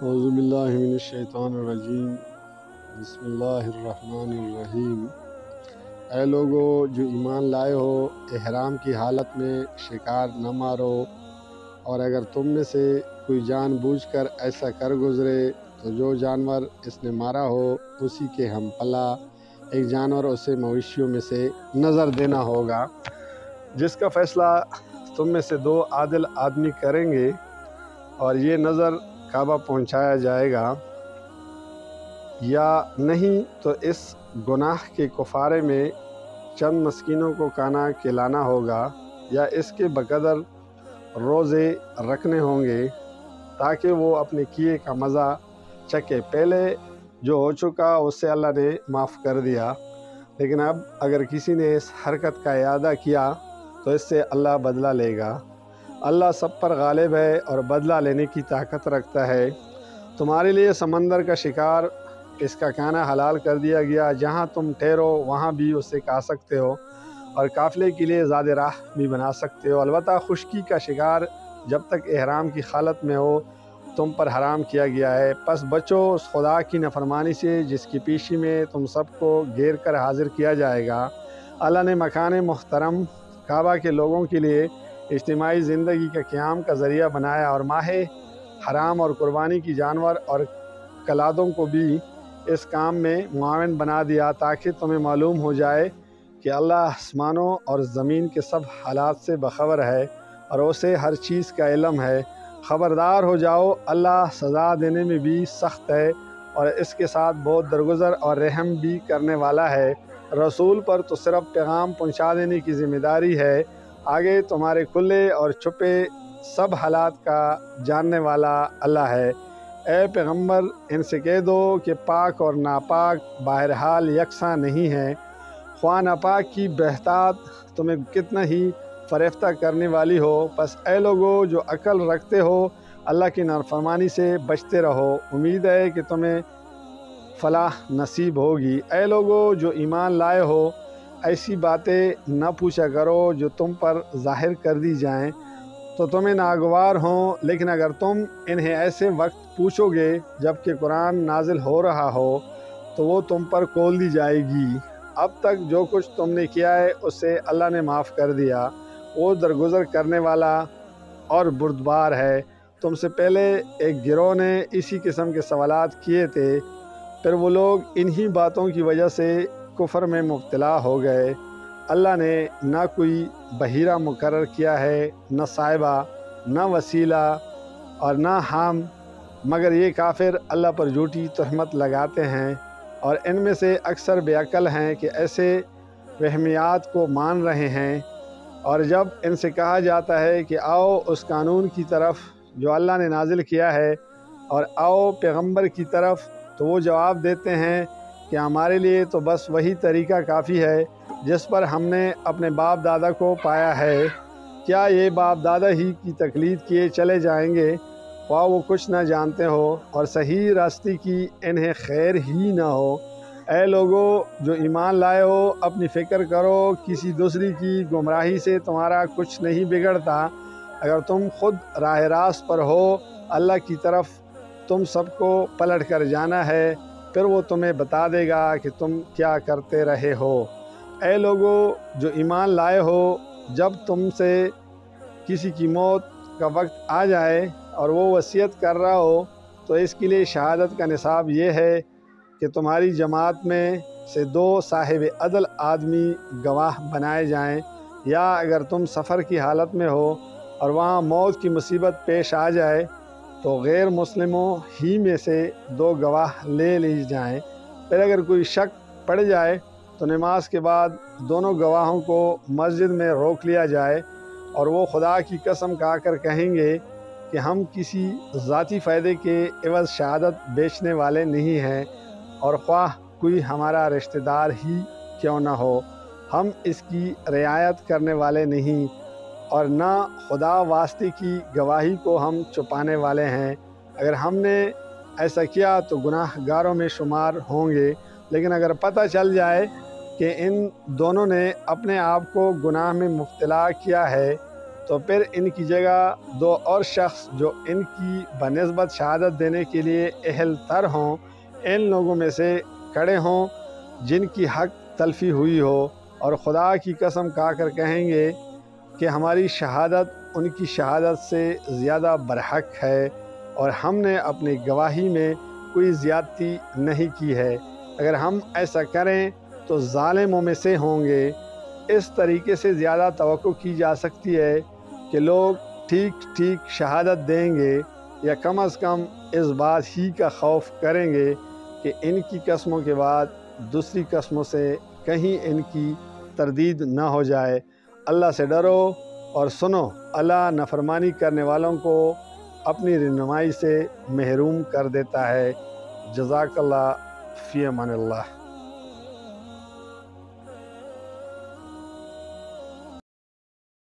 اعوذ باللہ من الشیطان الرجیم بسم اللہ الرحمن الرحیم۔ اے لوگو جو ایمان لائے ہو، احرام کی حالت میں شکار نہ مارو، اور اگر تم میں سے کوئی جان بوجھ کر ایسا کر گزرے تو جو جانور اس نے مارا ہو اسی کے ہم پلا ایک جانور اسے مویشیوں میں سے نظر دینا ہوگا، جس کا فیصلہ تم میں سے 2 عادل آدمی کریں گے، اور یہ نظر کعبہ پہنچایا جائے گا یا نہیں تو اس گناہ کے کفارے میں چند مسکینوں کو کھانا کھلانا ہوگا، یا اس کے بقدر روزے رکھنے ہوں گے تاکہ وہ اپنے کیے کا مزہ چکے۔ پہلے جو ہو چکا اس سے اللہ نے معاف کر دیا، لیکن اب اگر کسی نے اس حرکت کا اعادہ کیا تو اس سے اللہ بدلہ لے گا۔ اللہ سب پر غالب ہے اور بدلہ لینے کی طاقت رکھتا ہے۔ تمہارے لیے سمندر کا شکار، اس کا کھانا حلال کر دیا گیا، جہاں تم ٹھہرو وہاں بھی اسے کھا سکتے ہو، اور قافلے کے لیے زاد راہ بھی بنا سکتے ہو۔ البتہ خشکی کا شکار جب تک احرام کی حالت میں ہو تم پر حرام کیا گیا ہے، پس بچو اس خدا کی نافرمانی سے جس کی پیشی میں تم سب کو گھیر کر حاضر کیا جائے گا۔ اللہ نے مکان محترم کعبہ کے لوگوں کے لیے اجتماعی زندگی کا قیام کا ذریعہ بنایا، اور ماہ حرام اور قربانی کی جانور اور کلادوں کو بھی اس کام میں معاون بنا دیا، تاکہ تمہیں معلوم ہو جائے کہ اللہ آسمانوں اور زمین کے سب حالات سے باخبر ہے اور اسے ہر چیز کا علم ہے۔ خبردار ہو جاؤ، اللہ سزا دینے میں بھی سخت ہے اور اس کے ساتھ بہت درگزر اور رحم بھی کرنے والا ہے۔ رسول پر تو صرف پیغام پہنچا دینے کی ذمہ داری ہے، آگے تمہارے کھلے اور چھپے سب حالات کا جاننے والا اللہ ہے۔ اے پیغمبر، ان سے کہہ دو کہ پاک اور ناپاک بہرحال یکساں نہیں ہیں، خواہ ناپاک کی بہتات تمہیں کتنا ہی فریفتہ کرنے والی ہو۔ پس اے لوگو جو عقل رکھتے ہو، اللہ کی نافرمانی سے بچتے رہو، امید ہے کہ تمہیں فلاح نصیب ہوگی۔ اے لوگو جو ایمان لائے ہو، ایسی باتیں نہ پوچھا کرو جو تم پر ظاہر کر دی جائیں تو تمہیں ناگوار ہوں، لیکن اگر تم انہیں ایسے وقت پوچھو گے جب کہ قرآن نازل ہو رہا ہو تو وہ تم پر کھول دی جائے گی۔ اب تک جو کچھ تم نے کیا ہے اسے اللہ نے معاف کر دیا، وہ درگزر کرنے والا اور بردبار ہے۔ تم سے پہلے ایک گروہ نے اسی قسم کے سوالات کیے تھے، پھر وہ لوگ انہی باتوں کی وجہ سے کفر میں مبتلا ہو گئے۔ اللہ نے نہ کوئی بحیرہ مقرر کیا ہے، نہ صاحبہ، نہ وسیلہ اور نہ حام، مگر یہ کافر اللہ پر جھوٹی تہمت لگاتے ہیں، اور ان میں سے اکثر بے عقل ہیں کہ ایسے وہمیات کو مان رہے ہیں۔ اور جب ان سے کہا جاتا ہے کہ آؤ اس قانون کی طرف جو اللہ نے نازل کیا ہے، اور آؤ پیغمبر کی طرف، تو وہ جواب دیتے ہیں کہ ہمارے لیے تو بس وہی طریقہ کافی ہے جس پر ہم نے اپنے باپ دادا کو پایا ہے۔ کیا یہ باپ دادا ہی کی تقلید کیے چلے جائیں گے، خواہ وہ کچھ نہ جانتے ہو اور صحیح راستے کی انہیں خیر ہی نہ ہو۔ اے لوگو جو ایمان لائے ہو، اپنی فکر کرو، کسی دوسری کی گمراہی سے تمہارا کچھ نہیں بگڑتا۔ اگر تم خود راہ راست پر ہو، اللہ کی طرف تم سب کو پلٹ کر جانا ہے، پھر وہ تمہیں بتا دے گا کہ تم کیا کرتے رہے ہو۔ اے لوگو جو ایمان لائے ہو، جب تم سے کسی کی موت کا وقت آ جائے اور وہ وصیت کر رہا ہو تو اس کے لیے شہادت کا نصاب یہ ہے کہ تمہاری جماعت میں سے 2 صاحب عدل آدمی گواہ بنائے جائیں، یا اگر تم سفر کی حالت میں ہو اور وہاں موت کی مصیبت پیش آ جائے تو غیر مسلموں ہی میں سے 2 گواہ لے لی جائیں۔ پھر اگر کوئی شک پڑ جائے تو نماز کے بعد دونوں گواہوں کو مسجد میں روک لیا جائے، اور وہ خدا کی قسم کھا کر کہیں گے کہ ہم کسی ذاتی فائدے کے عوض شہادت بیچنے والے نہیں ہیں، اور خواہ کوئی ہمارا رشتہ دار ہی کیوں نہ ہو، ہم اس کی رعایت کرنے والے نہیں، اور نہ خدا واسطے کی گواہی کو ہم چھپانے والے ہیں۔ اگر ہم نے ایسا کیا تو گناہ گاروں میں شمار ہوں گے، لیکن اگر پتہ چل جائے کہ ان دونوں نے اپنے آپ کو گناہ میں مبتلا کیا ہے تو پھر ان کی جگہ دو اور شخص جو ان کی بنسبت شہادت دینے کے لیے اہل تر ہوں، ان لوگوں میں سے کھڑے ہوں جن کی حق تلفی ہوئی ہو، اور خدا کی قسم کھا کر کہیں گے کہ ہماری شہادت ان کی شہادت سے زیادہ برحق ہے، اور ہم نے اپنی گواہی میں کوئی زیادتی نہیں کی ہے۔ اگر ہم ایسا کریں تو ظالموں میں سے ہوں گے۔ اس طریقے سے زیادہ توقع کی جا سکتی ہے کہ لوگ ٹھیک ٹھیک شہادت دیں گے، یا کم از کم اس بات ہی کا خوف کریں گے کہ ان کی قسموں کے بعد دوسری قسموں سے کہیں ان کی تردید نہ ہو جائے۔ اللہ سے ڈرو اور سنو، اللہ نافرمانی کرنے والوں کو اپنی رہنمائی سے محروم کر دیتا ہے۔ جزاک اللہ، فی امان اللہ۔